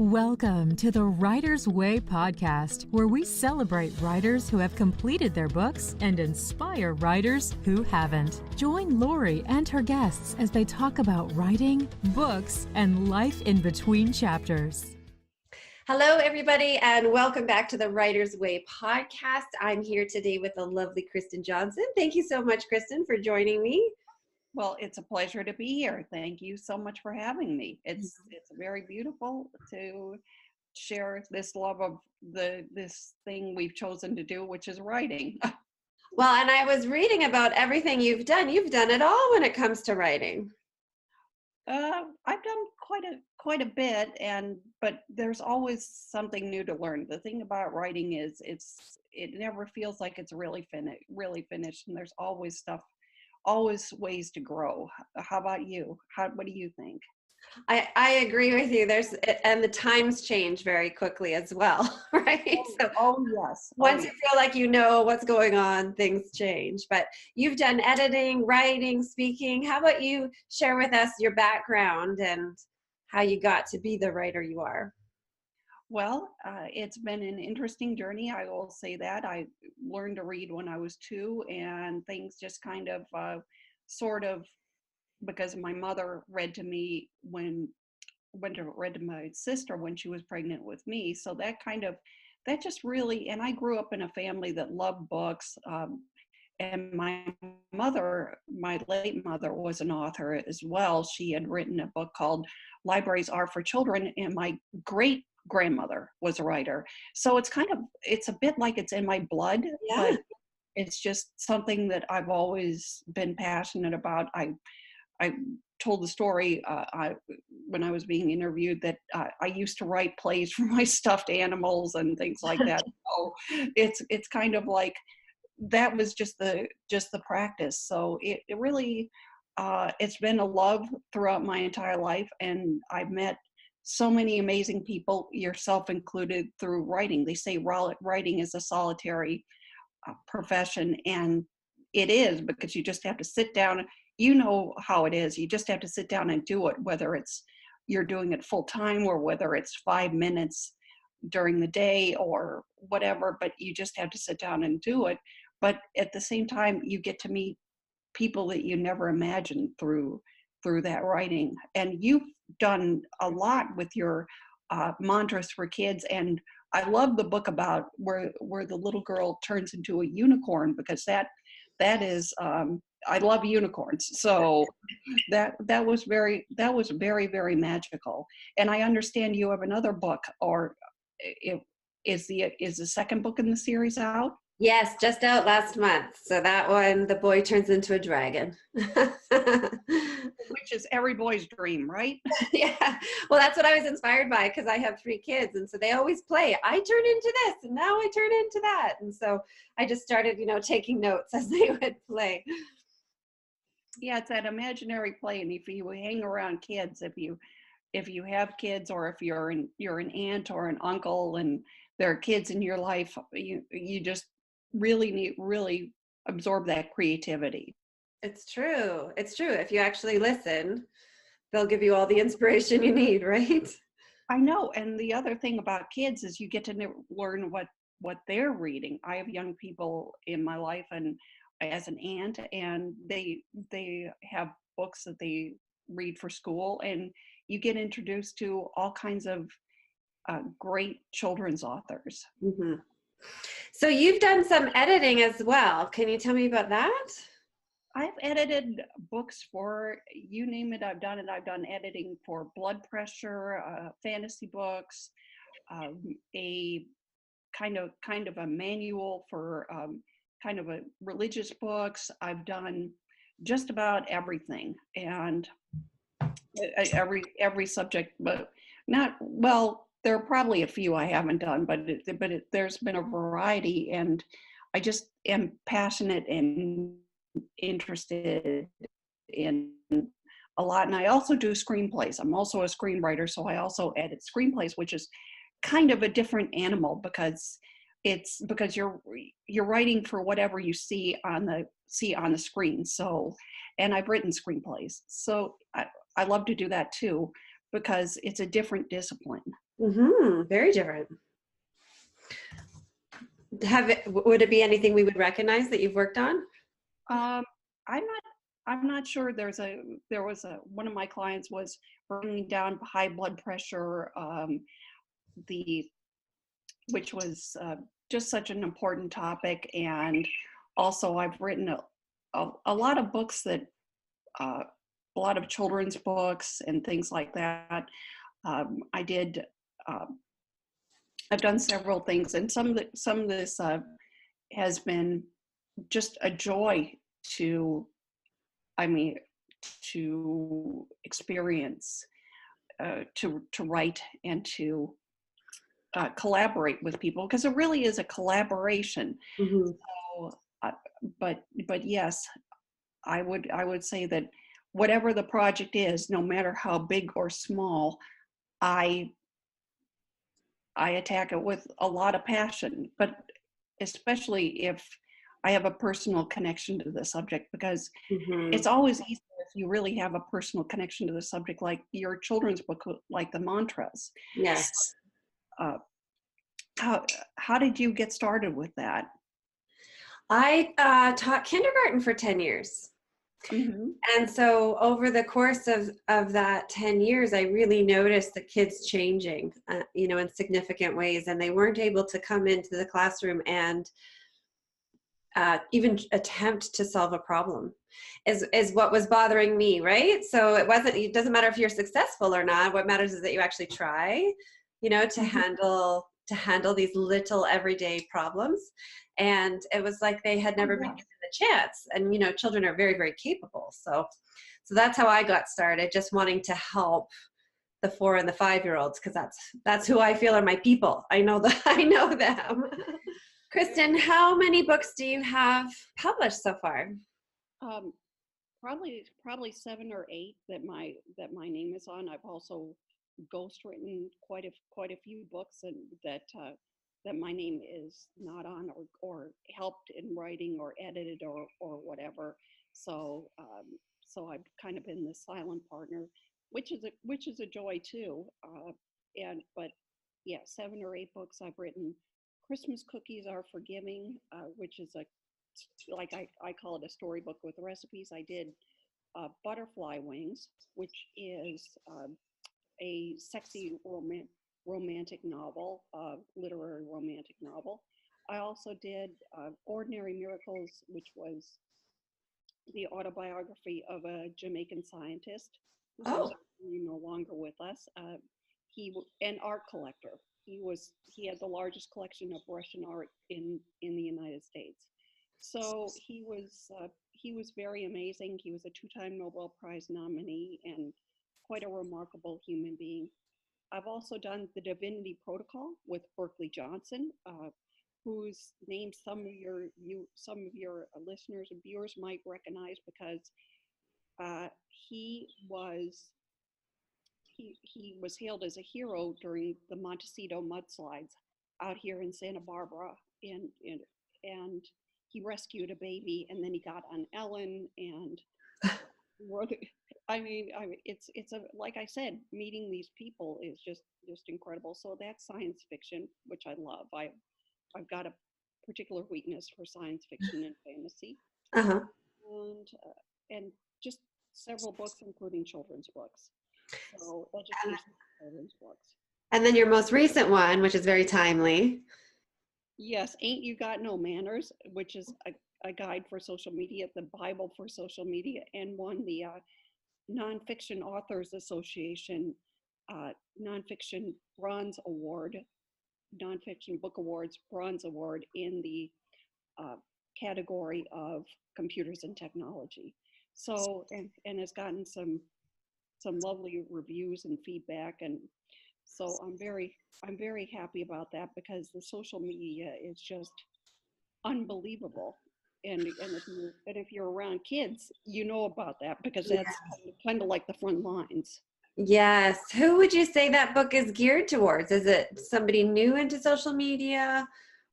Welcome to the Writer's Way podcast, where we celebrate writers who have completed their books and inspire writers who haven't. Join Lori and her guests as they talk about writing, books, and life in between chapters. Hello, everybody, and welcome back to the Writer's Way podcast. I'm here today with the lovely Kristin Johnson. Thank you so much, Kristen, for joining me. Well, it's a pleasure to be here. Thank you so much for having me. It's very beautiful to share this love of this thing we've chosen to do, which is writing. Well, and I was reading about everything you've done. You've done it all when it comes to writing. I've done quite a bit, but there's always something new to learn. The thing about writing is it never feels like it's really finished, and there's always ways to grow. How about you? What do you think? I agree with you. And the times change very quickly as well, right? Yes. Once you feel like you know what's going on, things change. But you've done editing, writing, speaking. How about you share with us your background and how you got to be the writer you are? Well, it's been an interesting journey. I will say that. I learned to read when I was 2, and things just kind of sort of, because my mother read to me read to my sister when she was pregnant with me. So that just really, and I grew up in a family that loved books. And my late mother, was an author as well. She had written a book called Libraries Are for Children, and my great grandmother was a writer. So it's a bit like it's in my blood, Yeah. but it's just something that I've always been passionate about. I told the story when I was being interviewed that I used to write plays for my stuffed animals and things like that. So it's kind of like that was just the practice. So it really it's been a love throughout my entire life, and I've met so many amazing people, yourself included, through writing. They say writing is a solitary profession, and it is, because you just have to sit down. You know how it is. You just have to sit down and do it, whether it's you're doing it full time or whether it's 5 minutes during the day or whatever, but you just have to sit down and do it. But at the same time, you get to meet people that you never imagined through that writing. And you've done a lot with your mantras for kids. And I love the book about where the little girl turns into a unicorn, because that is I love unicorns. So that was very, very magical. And I understand you have another book, or is the second book in the series out? Yes, just out last month. So that one, the boy turns into a dragon. Which is every boy's dream, right? Yeah. Well, that's what I was inspired by, because I have 3 kids. And so they always play, I turn into this and now I turn into that. And so I just started, taking notes as they would play. Yeah, it's that imaginary play. And if you hang around kids, if you have kids, or if you're an aunt or an uncle and there are kids in your life, you just really absorb that creativity. It's true. It's true. If you actually listen, they'll give you all the inspiration you need, right? I know. And the other thing about kids is you get to learn what they're reading. I have young people in my life, and as an aunt, and they have books that they read for school, and you get introduced to all kinds of great children's authors. Mm-hmm. So you've done some editing as well. Can you tell me about that? I've edited books for, you name it, I've done it. I've done editing for blood pressure, fantasy books, a kind of a manual for kind of a religious books. I've done just about everything, and every subject, but not, well, there are probably a few I haven't done, but there's been a variety, and I just am passionate and interested in a lot. And I also do screenplays. I'm also a screenwriter, so I also edit screenplays, which is kind of a different animal, because you're writing for whatever you see on the screen. So, and I've written screenplays, so I love to do that too, because it's a different discipline. Very different. Would it be anything we would recognize that you've worked on? Um, I'm not sure. There was one of my clients was bringing down high blood pressure, which was just such an important topic. And also I've written a lot of books that, a lot of children's books and things like that. I did, I've done several things, and some of this has been just a joy to, to experience, to write and to collaborate with people, because it really is a collaboration. So, but yes, I would say that whatever the project is, no matter how big or small, I attack it with a lot of passion, but especially if I have a personal connection to the subject, because it's always easier if you really have a personal connection to the subject, like your children's book, like the mantras. Yes. How did you get started with that? I taught kindergarten for 10 years. And so over the course of that 10 years, I really noticed the kids changing, in significant ways, and they weren't able to come into the classroom and even attempt to solve a problem is what was bothering me, right? So it doesn't matter if you're successful or not. What matters is that you actually try, to handle these little everyday problems. And it was like they had never been given the chance. And, children are very, very capable. So that's how I got started, just wanting to help the 4 and the 5-year-olds, because that's who I feel are my people. I know them. Kristen, how many books do you have published so far? Probably 7 or 8 that my name is on. I've also ghostwritten quite a few books, and that my name is not on, or helped in writing or edited or whatever. So I've kind of been the silent partner, which is a joy too. But yeah, 7 or 8 books I've written. Christmas Cookies Are Forgiving, which is I call it a storybook with recipes. I did Butterfly Wings, which is a sexy romantic novel, literary romantic novel. I also did Ordinary Miracles, which was the autobiography of a Jamaican scientist who's no longer with us. He an art collector. He had the largest collection of Russian art in the United States. So he was very amazing. He was a 2-time Nobel Prize nominee and quite a remarkable human being. I've also done The Divinity Protocol with Berkeley Johnson, whose name some of your listeners and viewers might recognize, because he was hailed as a hero during the Montecito mudslides out here in Santa Barbara, and he rescued a baby, and then he got on Ellen and wrote. It's like I said, meeting these people is just incredible. So that's science fiction, which I love. I've got a particular weakness for science fiction and fantasy, and just several books, including children's books. So education children's books. And then your most recent one, which is very timely. Yes, Ain't You Got No Manners, which is a guide for social media, the Bible for social media, and won the Nonfiction Authors Association Nonfiction Bronze Award, Nonfiction Book Awards Bronze Award in the category of computers and technology. So, and has gotten some lovely reviews and feedback, and so I'm very happy about that, because the social media is just unbelievable. And if you're around kids, you know about that, because that's kind of like the front lines. Yes. Who would you say that book is geared towards? Is it somebody new into social media,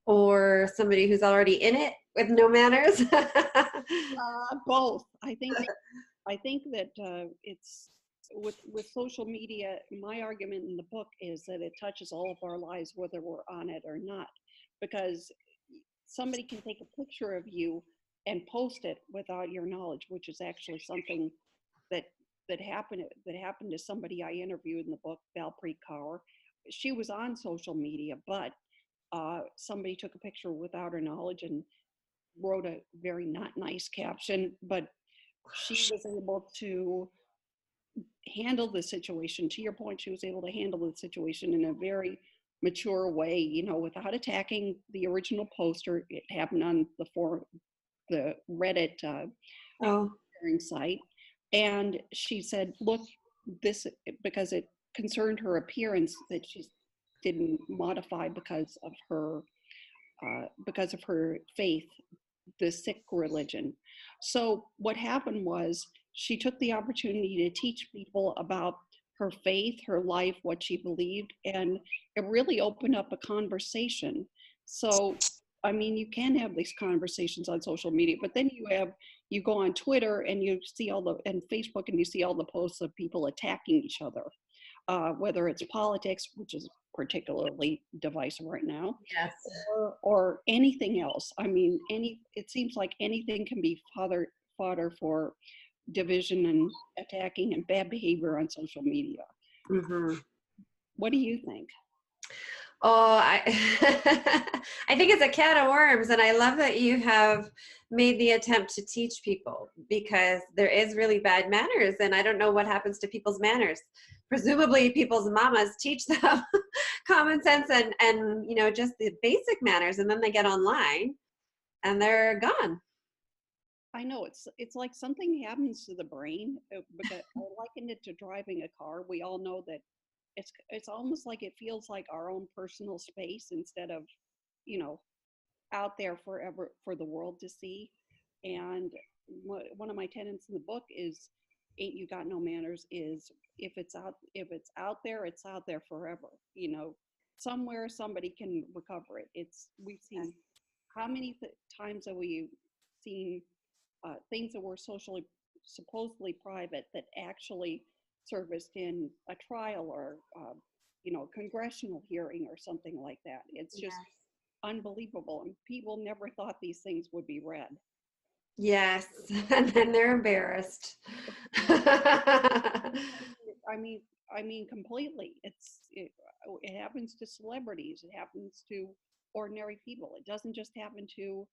or somebody who's already in it with no manners? Both. I think that with social media, my argument in the book is that it touches all of our lives, whether we're on it or not, because somebody can take a picture of you and post it without your knowledge, which is actually something that happened to somebody I interviewed in the book, Valpreet Kaur. She was on social media, but somebody took a picture without her knowledge and wrote a very not nice caption, but she was able to handle the situation. To your point, she was able to handle the situation in a very mature way, you know, without attacking the original poster. It happened on the Reddit Oh, sharing site. And she said, look, this, because it concerned her appearance, that she didn't modify because of her faith, the Sikh religion. So what happened was she took the opportunity to teach people about her faith, her life, what she believed, and it really opened up a conversation. So, I mean, you can have these conversations on social media, but then you go on Twitter and you see and Facebook, and you see all the posts of people attacking each other, whether it's politics, which is particularly divisive right now, yes. or anything else. I mean, it seems like anything can be fodder for division and attacking and bad behavior on social media. Mm-hmm. What do you think? Oh, I think it's a can of worms, and I love that you have made the attempt to teach people, because there is really bad manners, and I don't know what happens to people's manners. Presumably people's mamas teach them common sense and you know, just the basic manners, and then they get online and they're gone. I know it's like something happens to the brain, because I likened it to driving a car. We all know that it's almost like it feels like our own personal space instead of, you know, out there forever for the world to see. And one of my tenets in the book is, "Ain't you got no manners?" Is if it's out there, it's out there forever. You know, somewhere somebody can recover it. We've seen how many times have we seen things that were supposedly private that actually surfaced in a trial or you know, congressional hearing or something like that. It's just unbelievable, and people never thought these things would be read. Yes, and then they're embarrassed. I mean, completely. It happens to celebrities. It happens to ordinary people. It doesn't just happen to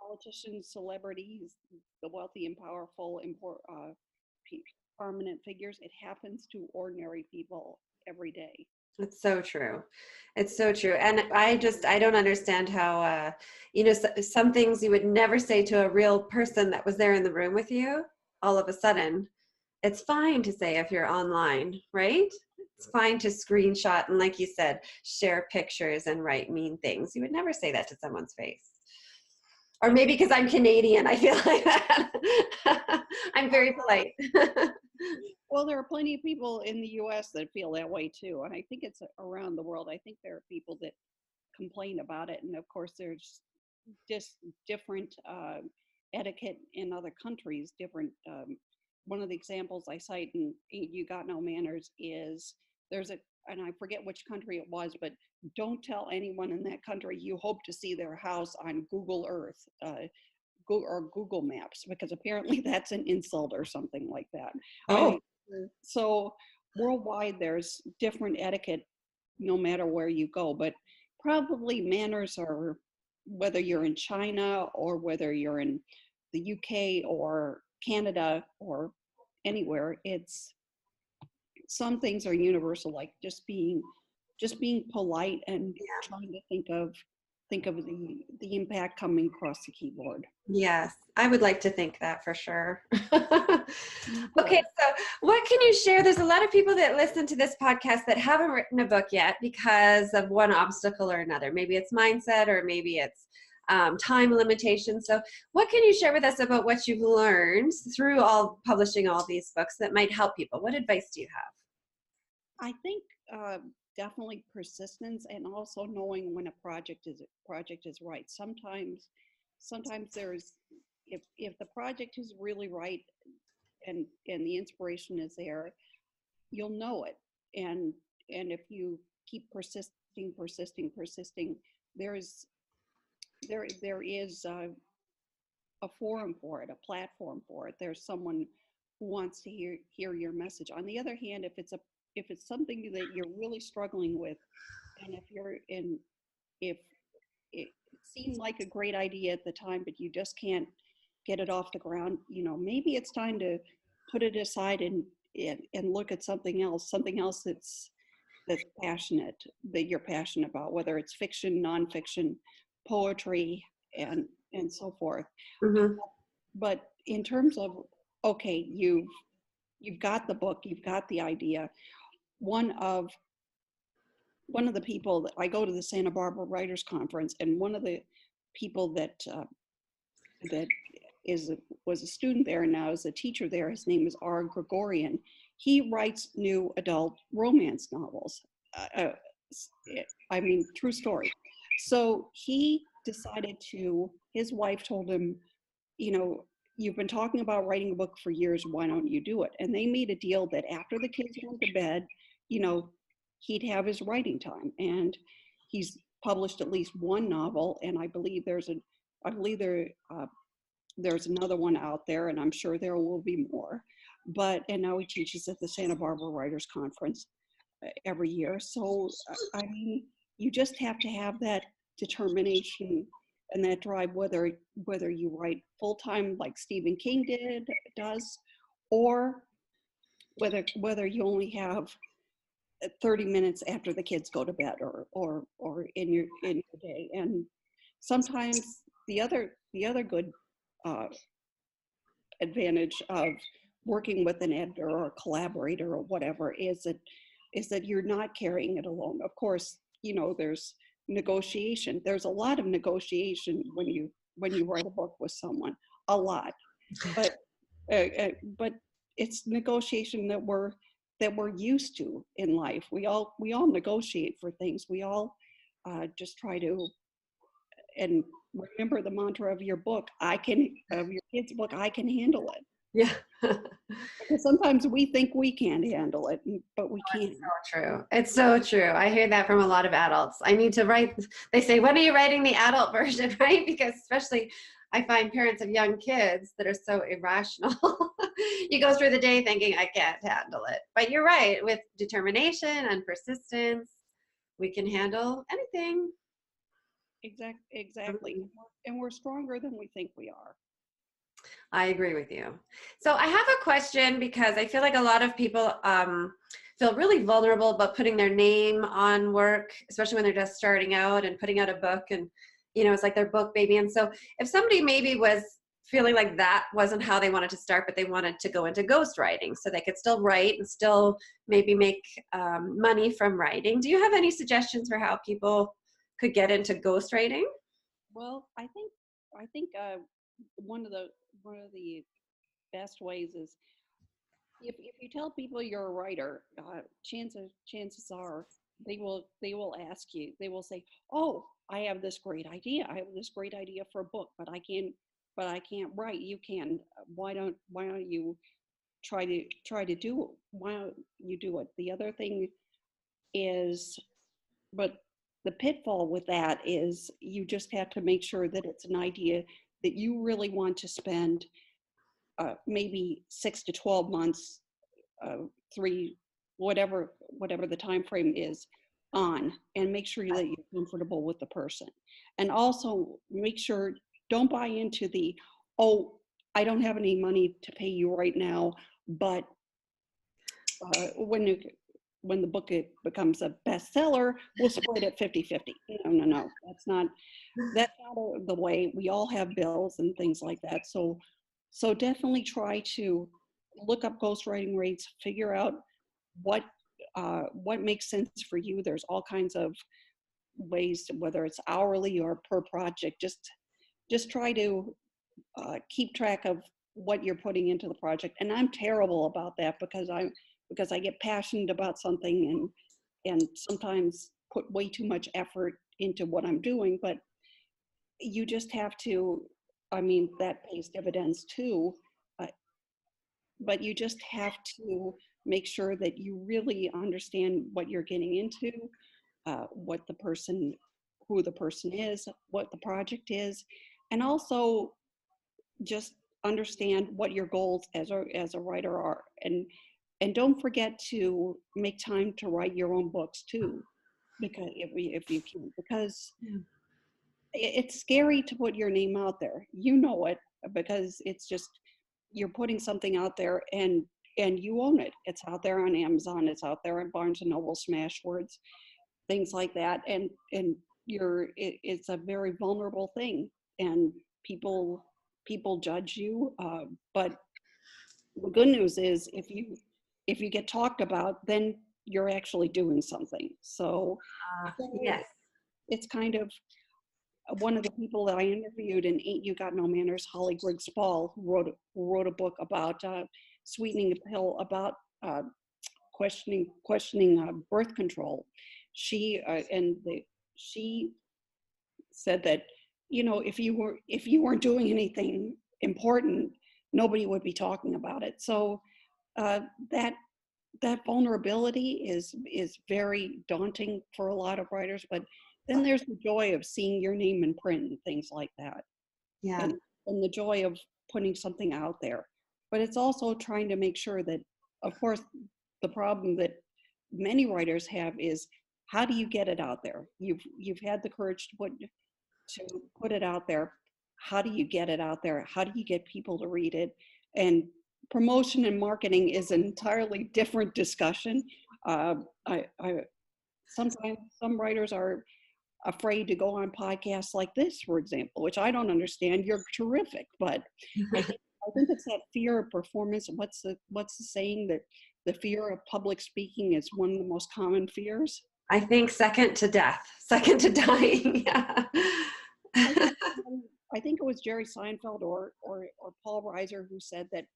politicians, celebrities, the wealthy and powerful, prominent figures. It happens to ordinary people every day. It's so true. It's so true. And I don't understand how, you know, some things you would never say to a real person that was there in the room with you, all of a sudden, it's fine to say if you're online, right? It's fine to screenshot and, like you said, share pictures and write mean things. You would never say that to someone's face. Or maybe because I'm Canadian, I feel like that. I'm very polite. Well, there are plenty of people in the US that feel that way too. And I think it's around the world. I think there are people that complain about it. And of course, there's just different etiquette in other countries. One of the examples I cite in You Got No Manners is and I forget which country it was, but don't tell anyone in that country you hope to see their house on Google Earth or Google Maps, because apparently that's an insult or something like that. Oh. So worldwide, there's different etiquette no matter where you go, but probably manners are, whether you're in China or whether you're in the UK or Canada or anywhere, some things are universal, like just being polite and trying to think of the impact coming across the keyboard. Yes, I would like to think that for sure. Okay, so what can you share? There's a lot of people that listen to this podcast that haven't written a book yet because of one obstacle or another. Maybe it's mindset, or maybe it's time limitations. So what can you share with us about what you've learned through publishing all these books that might help people? What advice do you have? I think definitely persistence, and also knowing when a project is right. Sometimes there's, if the project is really right, and the inspiration is there, you'll know it. And if you keep persisting, there is a forum for it, a platform for it. There's someone who wants to hear your message. On the other hand, if it's something that you're really struggling with, and if it seemed like a great idea at the time, but you just can't get it off the ground, maybe it's time to put it aside and look at something else that's passionate, that you're passionate about, whether it's fiction, nonfiction, poetry, and so forth. Mm-hmm. But in terms of, okay, you've got the book, you've got the idea. One of the people that I go to the Santa Barbara Writers Conference, and one of the people that was a student there and now is a teacher there, his name is R. Gregorian. He writes new adult romance novels. True story. So he decided his wife told him, you've been talking about writing a book for years, why don't you do it? And they made a deal that after the kids went to bed, he'd have his writing time. And he's published at least one novel, and I believe there's another one out there, and I'm sure there will be more. And now he teaches at the Santa Barbara Writers Conference every year. So, you just have to have that determination and that drive, whether you write full-time like Stephen King does, or whether you only have 30 minutes after the kids go to bed or in your day. And sometimes the other good advantage of working with an editor or a collaborator or whatever is that you're not carrying it alone. Of course, there's negotiation. There's a lot of negotiation when you write a book with someone, a lot. But it's negotiation that we're used to in life. We all negotiate for things. We all just try to, and remember the mantra of your book, of your kid's book, I can handle it. Yeah. Because sometimes we think we can't handle it, but we can't. It's so true. It's so true. I hear that from a lot of adults. I need to write, they say, when are you writing the adult version, right? Because especially I find parents of young kids that are so irrational. You go through the day thinking, I can't handle it. But you're right, with determination and persistence, we can handle anything. Exactly. And we're stronger than we think we are. I agree with you. So I have a question, because I feel like a lot of people feel really vulnerable about putting their name on work, especially when they're just starting out and putting out a book, and it's like their book baby. And so if somebody maybe was feeling like that wasn't how they wanted to start, but they wanted to go into ghostwriting so they could still write and still maybe make money from writing, do you have any suggestions for how people could get into ghostwriting? Well, I think one of the best ways is if you tell people you're a writer, chances are they will ask you. They will say, "Oh, I have this great idea. I have this great idea for a book, but I can't write. You can. Why don't you try to do it? Why don't you do it?" The other thing is, but the pitfall with that is you just have to make sure that it's an idea that you really want to spend maybe 6 to 12 months, 3, whatever the time frame is on, and make sure that you're comfortable with the person. And also make sure, don't buy into the, oh, I don't have any money to pay you right now, but when the book becomes a bestseller, we'll split it 50-50. No, that's not the way. We all have bills and things like that. So definitely try to look up ghostwriting rates, figure out what makes sense for you. There's all kinds of ways, whether it's hourly or per project. Just try to keep track of what you're putting into the project. And I'm terrible about that because I get passionate about something and sometimes put way too much effort into what I'm doing. But you just have to, that pays dividends too. but you just have to make sure that you really understand what you're getting into, who the person is, what the project is, and also just understand what your goals as a writer are. And don't forget to make time to write your own books too, because if you can, because it's scary to put your name out there. You know it, because it's just, you're putting something out there, and you own it. It's out there on Amazon, it's out there on Barnes and Noble, Smashwords, things like that, and it's a very vulnerable thing, and people judge you, but the good news is, if you get talked about, then you're actually doing something. So Yes. it's kind of, one of the people that I interviewed in Ain't You Got No Manners, Holly Griggs-Spall, who wrote a book about sweetening a pill, about questioning birth control. She she said that, if you weren't doing anything important, nobody would be talking about it. So that vulnerability is very daunting for a lot of writers, but then there's the joy of seeing your name in print and things like that. Yeah. And the joy of putting something out there. But it's also trying to make sure that, of course, the problem that many writers have is, how do you get it out there? You've had the courage to put it out there. How do you get it out there? How do you get people to read it? And promotion and marketing is an entirely different discussion. Sometimes some writers are afraid to go on podcasts like this, for example, which I don't understand. You're terrific, but I think it's that fear of performance. What's the saying, that the fear of public speaking is one of the most common fears? I think second to death, second to dying. Yeah. I think it was Jerry Seinfeld or Paul Reiser who said that,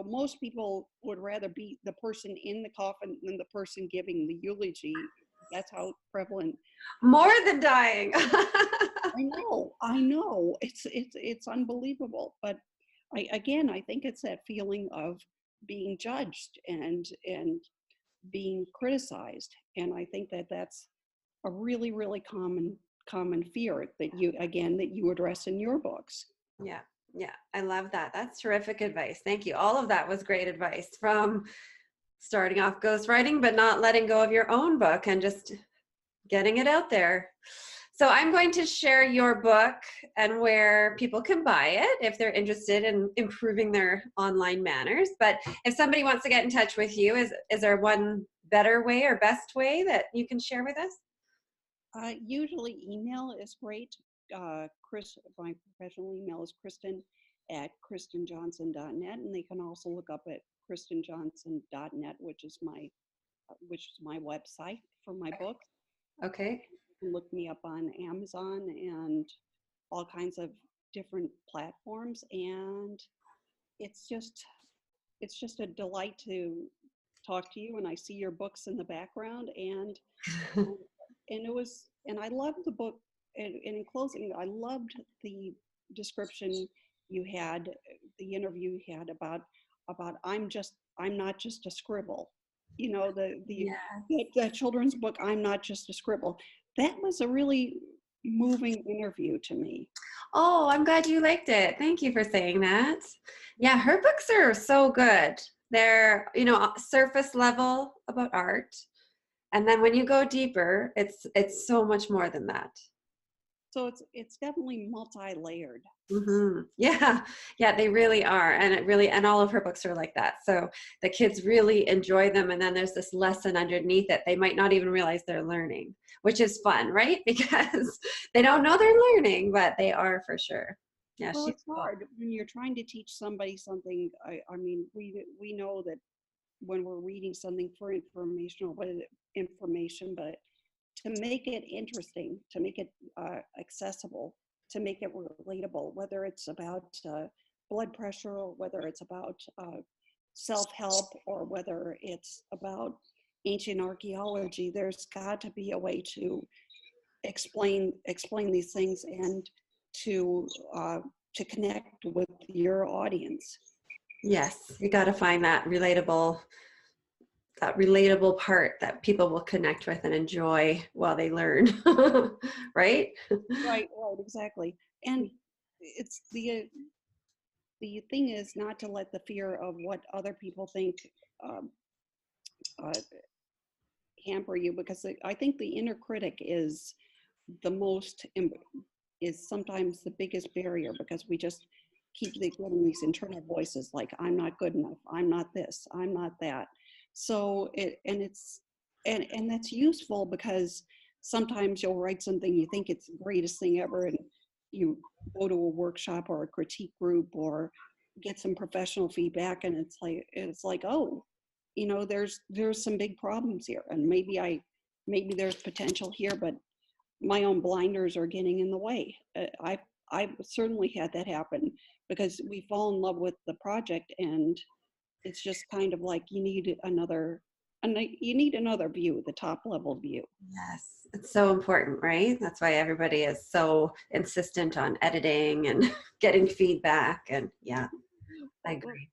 most people would rather be the person in the coffin than the person giving the eulogy. That's how prevalent. More than dying. I know. It's unbelievable. But I think it's that feeling of being judged and being criticized. And I think that that's a really, really common fear that you address in your books. Yeah. Yeah. I love that. That's terrific advice. Thank you. All of that was great advice, from starting off ghostwriting, but not letting go of your own book and just getting it out there. So I'm going to share your book and where people can buy it if they're interested in improving their online manners. But if somebody wants to get in touch with you, is there one better way or best way that you can share with us? Usually email is great. My professional email is Kristin@KristinJohnson.net, and they can also look up at KristinJohnson.net, which is my website for my book. Okay. You can look me up on Amazon and all kinds of different platforms, and it's just a delight to talk to you, and I see your books in the background, and I loved the book. And in closing, I loved the description you had, the interview you had about I'm not just a scribble. The children's book, I'm not just a scribble. That was a really moving interview to me. Oh, I'm glad you liked it. Thank you for saying that. Yeah, her books are so good. They're, surface level about art. And then when you go deeper, it's so much more than that. So it's definitely multi-layered. Mm-hmm. Yeah, they really are, and all of her books are like that. So the kids really enjoy them, and then there's this lesson underneath it they might not even realize they're learning, which is fun, right? Because they don't know they're learning, but they are for sure. Yeah, well, it's hard when you're trying to teach somebody something. I mean, we know that when we're reading something for information, but to make it interesting, to make it accessible, to make it relatable, whether it's about blood pressure, or whether it's about self-help, or whether it's about ancient archaeology, there's got to be a way to explain these things and to connect with your audience. Yes, you got to find that relatable part that people will connect with and enjoy while they learn. Right? Right, exactly. And it's the thing is not to let the fear of what other people think um, uh, hamper you, because I think the inner critic is the most is sometimes the biggest barrier, because we just keep getting these internal voices like, I'm not good enough, I'm not this, I'm not that. So and that's useful, because sometimes you'll write something, you think it's the greatest thing ever, and you go to a workshop or a critique group or get some professional feedback, and it's like, oh, there's some big problems here, and maybe there's potential here, but my own blinders are getting in the way. I've certainly had that happen, because we fall in love with the project, and it's just kind of like you need another view, the top level view. Yes, it's so important, right? That's why everybody is so insistent on editing and getting feedback. And yeah, I agree.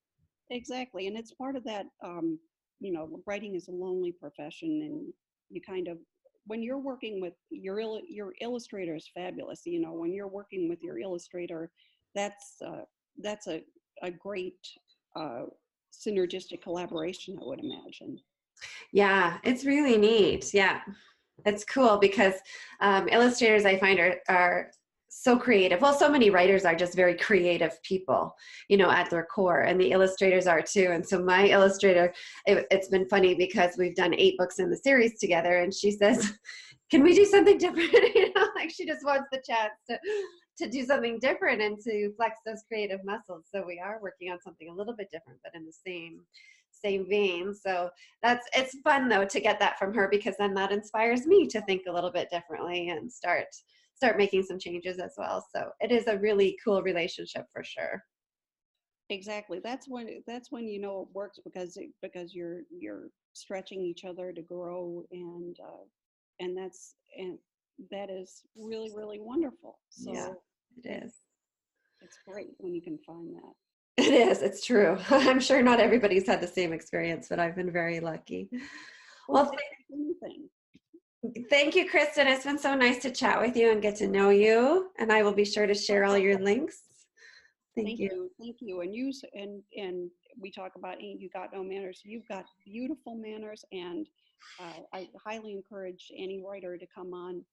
Exactly, and it's part of that. Writing is a lonely profession, and you kind of, when you're working with your illustrator is fabulous. When you're working with your illustrator, that's a great synergistic collaboration, I would imagine. Yeah, it's really neat. Yeah, it's cool because illustrators I find are so creative. Well, so many writers are just very creative people, at their core, and the illustrators are too. And so my illustrator, it's been funny because we've done 8 books in the series together, and she says, can we do something different? Like she just wants the chance to do something different and to flex those creative muscles. So we are working on something a little bit different, but in the same vein. So it's fun though to get that from her, because then that inspires me to think a little bit differently and start making some changes as well. So it is a really cool relationship for sure. Exactly. That's when it works, because you're stretching each other to grow, and that is really, really wonderful. So yeah, it is. It's great when you can find that. It is. It's true. I'm sure not everybody's had the same experience, but I've been very lucky. Well, thank you, Kristen. It's been so nice to chat with you and get to know you. And I will be sure to share all your links. Thank you. Thank you. And we talk about Ain't You Got No Manners. You've got beautiful manners, and I highly encourage any writer to come on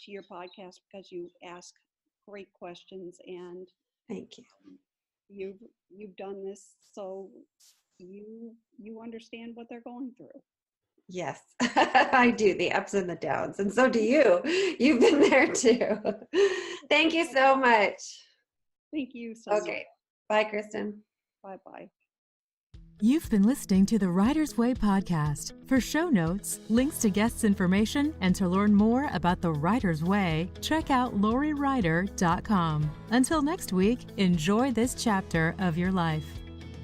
to your podcast, because you ask great questions, and thank you. You've done this, so you understand what they're going through. Yes, I do, the ups and the downs, and so do you. You've been there too. Thank you so much. Thank you so much. Okay. Bye, Kristen. Bye-bye. You've been listening to the Writer's Way podcast. For show notes, links to guests' information, and to learn more about the Writer's Way, check out LoriWriter.com. Until next week, enjoy this chapter of your life.